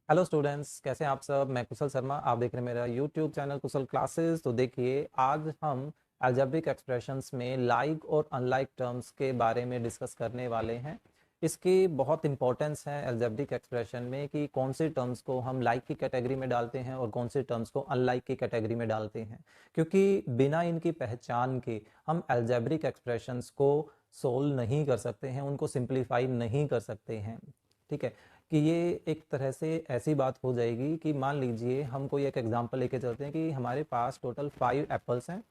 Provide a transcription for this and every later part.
Hello students, कैसे हैं आप सब। मैं कुशल शर्मा, आप देख रहे हैं मेरा यूट्यूब चैनल कुशल क्लासेस। तो देखिए, आज हम अलजेब्रिक एक्सप्रेशंस में लाइक और अनलाइक टर्म्स के बारे में डिस्कस करने वाले हैं। इसकी बहुत इंपॉर्टेंस है अलजेब्रिक एक्सप्रेशन में कि कौन से टर्म्स को हम लाइक की कैटेगरी में डालते हैं और कौन से टर्म्स को अनलाइक की कैटेगरी में डालते हैं, क्योंकि बिना इनकी पहचान के हम अलजेब्रिक एक्सप्रेशंस को सोल्व नहीं कर सकते हैं, उनको सिंप्लीफाई नहीं कर सकते हैं। ठीक है, कि ये एक तरह से ऐसी बात हो जाएगी कि मान लीजिए हम कोई एक एग्जांपल लेके चलते हैं कि हमारे पास टोटल 5 एप्पल्स हैं।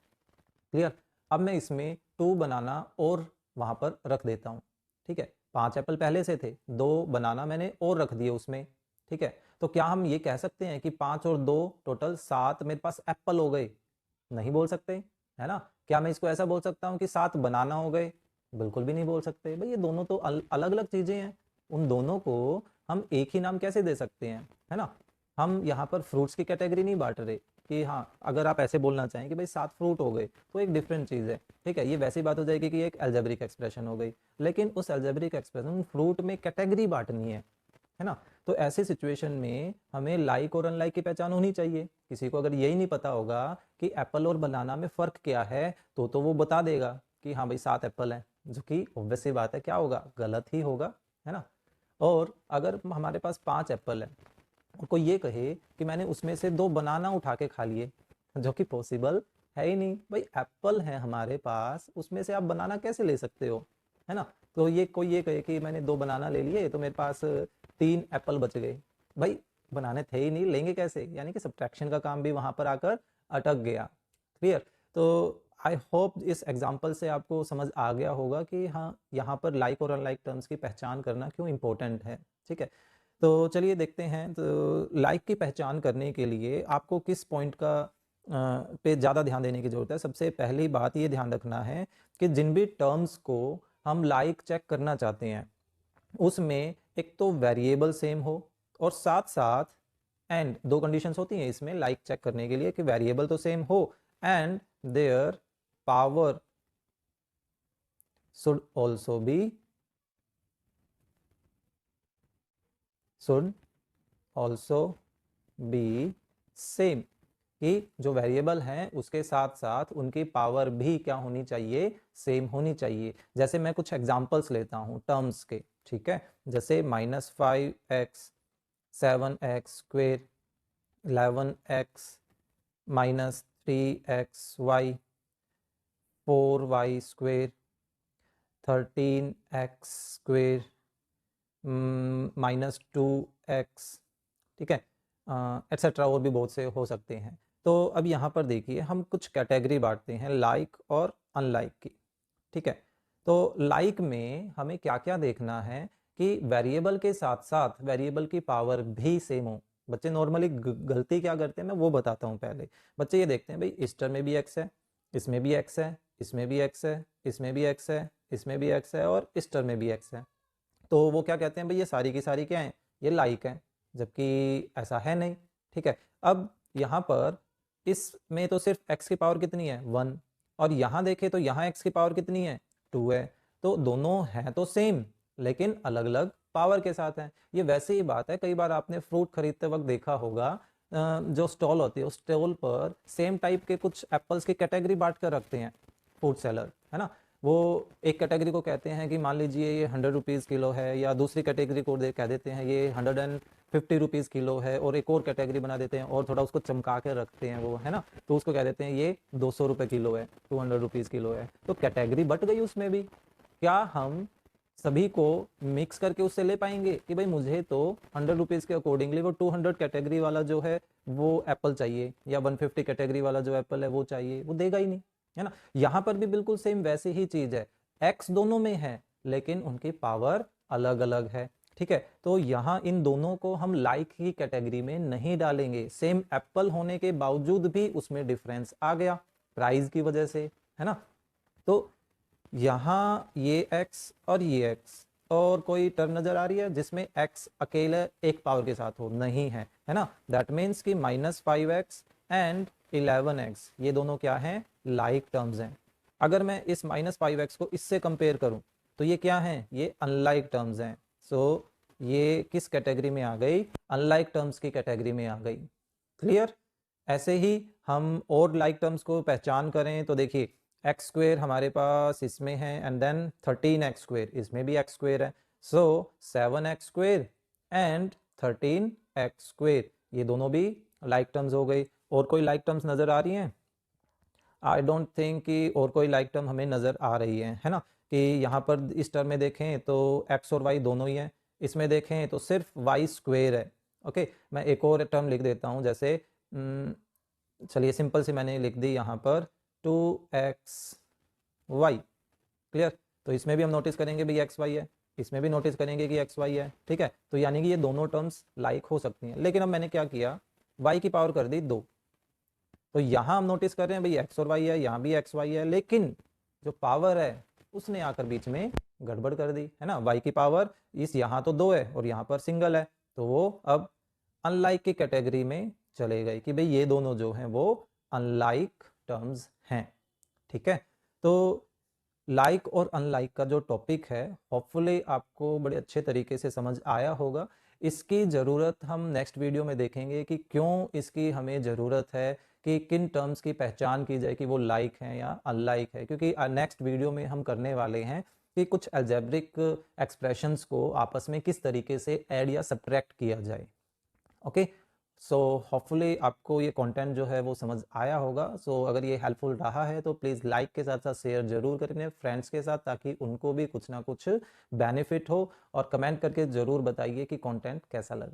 क्लियर। अब मैं इसमें 2 बनाना और वहां पर रख देता हूँ। ठीक है, 5 एप्पल पहले से थे, 2 बनाना मैंने और रख दिए उसमें। ठीक है, तो क्या हम ये कह सकते हैं कि 5 और 2 टोटल 7 मेरे पास एप्पल हो गए? नहीं बोल सकते, है ना। क्या मैं इसको ऐसा बोल सकता हूँ कि 7 बनाना हो गए? बिल्कुल भी नहीं बोल सकते भाई, ये दोनों तो अलग अलग चीजें हैं। उन दोनों को हम एक ही नाम कैसे दे सकते हैं, है ना। हम यहाँ पर फ्रूट्स की कैटेगरी नहीं बांट रहे कि हाँ, अगर आप ऐसे बोलना चाहें कि भाई 7 फ्रूट हो गए तो एक डिफरेंट चीज़ है। ठीक है, ये वैसी बात हो जाएगी कि एक अलजेब्रिक एक्सप्रेशन हो गई, लेकिन उस अलजेब्रिक एक्सप्रेशन फ्रूट में कैटेगरी बांटनी है ना। तो ऐसे सिचुएशन में हमें लाइक और अनलाइक की पहचान होनी चाहिए। किसी को अगर यही नहीं पता होगा कि एप्पल और बनाना में फ़र्क क्या है, तो वो बता देगा कि हाँ भाई 7 एप्पल हैं, जो कि ऑब्वियस सी बात है, क्या होगा, गलत ही होगा, है ना। और अगर हमारे पास 5 एप्पल है और कोई ये कहे कि मैंने उसमें से 2 बनाना उठा के खा लिए, जो कि पॉसिबल है ही नहीं भाई। एप्पल है हमारे पास, उसमें से आप बनाना कैसे ले सकते हो, है ना। तो ये कोई ये कहे कि मैंने 2 बनाना ले लिए तो मेरे पास 3 एप्पल बच गए, भाई बनाने थे ही नहीं, लेंगे कैसे, यानी कि सब्ट्रैक्शन का काम भी वहां पर आकर अटक गया। क्लियर। तो आई होप इस एग्जाम्पल से आपको समझ आ गया होगा कि हाँ, यहाँ पर लाइक और अनलाइक टर्म्स की पहचान करना क्यों इंपॉर्टेंट है। ठीक है, तो चलिए देखते हैं। तो लाइक की पहचान करने के लिए आपको किस पॉइंट का पे ज़्यादा ध्यान देने की ज़रूरत है। सबसे पहली बात ये ध्यान रखना है कि जिन भी टर्म्स को हम लाइक चेक करना चाहते हैं उसमें एक तो वेरिएबल सेम हो, और साथ साथ एंड, 2 कंडीशंस होती हैं इसमें लाइक चेक करने के लिए कि वेरिएबल तो सेम हो and their power should also be should also be same, कि जो वेरिएबल हैं उसके साथ साथ उनकी पावर भी क्या होनी चाहिए, सेम होनी चाहिए। जैसे मैं कुछ एग्जांपल्स लेता हूं टर्म्स के। ठीक है, जैसे -5x, 7x², 11x, -3xy, 4y², 13x², -2x। ठीक है, एक्सेट्रा और भी बहुत से हो सकते हैं। तो अब यहाँ पर देखिए, हम कुछ कैटेगरी बांटते हैं लाइक और अनलाइक की। ठीक है, तो लाइक में हमें क्या क्या देखना है कि वेरिएबल के साथ साथ वेरिएबल की पावर भी सेम हो। बच्चे नॉर्मली गलती क्या करते हैं, मैं वो बताता हूँ पहले। बच्चे ये देखते हैं भाई इस टर्म में भी एक्स है, इसमें भी एक्स है, इसमें भी एक्स है, इसमें भी एक्स है, इसमें भी एक्स है, और इस टर्म में भी एक्स है। तो वो क्या कहते हैं भाई, ये सारी की सारी क्या है, ये लाइक है, जबकि ऐसा है नहीं। ठीक है, अब यहाँ पर इसमें तो सिर्फ x की पावर कितनी है, 1, और यहाँ देखें तो यहाँ x की पावर कितनी है, 2 है। तो दोनों हैं तो सेम, लेकिन अलग अलग पावर के साथ हैं। ये वैसे ही बात है, कई बार आपने फ्रूट खरीदते वक्त देखा होगा, जो स्टॉल होती है उस स्टॉल पर सेम टाइप के कुछ एप्पल्स की कैटेगरी बांट कर रखते हैं फूड सेलर, है ना। वो एक कैटेगरी को कहते हैं कि मान लीजिए ये 100 रुपीज़ किलो है, या दूसरी कैटेगरी को कह देते हैं ये 150 रुपीज़ किलो है, और एक और कैटेगरी बना देते हैं और थोड़ा उसको चमका के रखते हैं वो, है ना। तो उसको कह देते हैं ये 200 रुपये किलो है, 200 रुपीज़ किलो है। तो कैटेगरी बट गई उसमें भी। क्या हम सभी को मिक्स करके उससे ले पाएंगे कि भाई मुझे तो 100 रुपीज़ के अकॉर्डिंगली वो 200 कैटेगरी वाला जो है वो एप्पल चाहिए, या 150 कैटेगरी वाला जो एप्पल है वो चाहिए? वो देगा ही नहीं, है ना। यहाँ पर भी बिल्कुल सेम वैसी ही चीज है, एक्स दोनों में है लेकिन उनकी पावर अलग अलग है। ठीक है, तो यहाँ इन दोनों को हम लाइक की कैटेगरी में नहीं डालेंगे, सेम एप्पल होने के बावजूद भी उसमें डिफरेंस आ गया प्राइस की वजह से, है ना। तो यहाँ ये x और ये x, और कोई टर्म नजर आ रही है जिसमें x अकेले एक पावर के साथ हो, नहीं है, है ना। दैट मीन्स कि -5x एंड 11x ये दोनों क्या हैं, लाइक टर्म्स हैं। अगर मैं इस -5x को इससे कंपेयर करूं तो ये क्या हैं, ये अनलाइक टर्म्स हैं। सो ये किस कैटेगरी में आ गई, अनलाइक टर्म्स की कैटेगरी में आ गई। क्लियर। ऐसे ही हम और लाइक टर्म्स को पहचान करें तो देखिए एक्स स्क्वेयर हमारे पास इसमें है एंड देन 13x स्क्वेयर, इसमें भी एक्स स्क्वेयर है, सो 7x square and 13x square, ये दोनों भी लाइक टर्म्स हो गई। और कोई लाइक टर्म्स नज़र आ रही हैं? आई डोंट थिंक कि और कोई लाइक टर्म हमें नज़र आ रही है ना, कि यहाँ पर इस टर्म में देखें तो x और y दोनों ही हैं, इसमें देखें तो सिर्फ y स्क्वेयर है। ओके, मैं एक और टर्म लिख देता हूँ, जैसे चलिए सिंपल से मैंने लिख दी यहाँ पर 2xy। क्लियर। तो इसमें भी हम नोटिस करेंगे भाई एक्स वाई है, इसमें भी नोटिस करेंगे कि एक्स वाई है। ठीक है, तो यानी कि ये दोनों टर्म्स लाइक हो सकती हैं। लेकिन अब मैंने क्या किया, y की पावर कर दी 2, तो यहाँ हम नोटिस कर रहे हैं भाई एक्स और वाई है, यहाँ भी एक्स वाई है, लेकिन जो पावर है उसने आकर बीच में गड़बड़ कर दी है ना। y की पावर इस यहाँ तो 2 है और यहाँ पर सिंगल है, तो वो अब अनलाइक की कैटेगरी में चले गए कि भाई ये दोनों जो हैं वो अनलाइक टर्म्स हैं। ठीक है, तो लाइक और अनलाइक का जो टॉपिक है होपफुली आपको बड़े अच्छे तरीके से समझ आया होगा। इसकी ज़रूरत हम नेक्स्ट वीडियो में देखेंगे कि क्यों इसकी हमें ज़रूरत है, कि किन टर्म्स की पहचान की जाए कि वो लाइक हैं या अनलाइक है, क्योंकि नेक्स्ट वीडियो में हम करने वाले हैं कि कुछ अलजेब्रिक एक्सप्रेशंस को आपस में किस तरीके से ऐड या सब्ट्रैक्ट किया जाए। ओके, सो होपफुली आपको ये कंटेंट जो है वो समझ आया होगा। सो अगर ये हेल्पफुल रहा है तो प्लीज़ लाइक के साथ साथ शेयर जरूर करें अपने फ्रेंड्स के साथ, ताकि उनको भी कुछ ना कुछ बेनिफिट हो, और कमेंट करके ज़रूर बताइए कि कंटेंट कैसा लगा।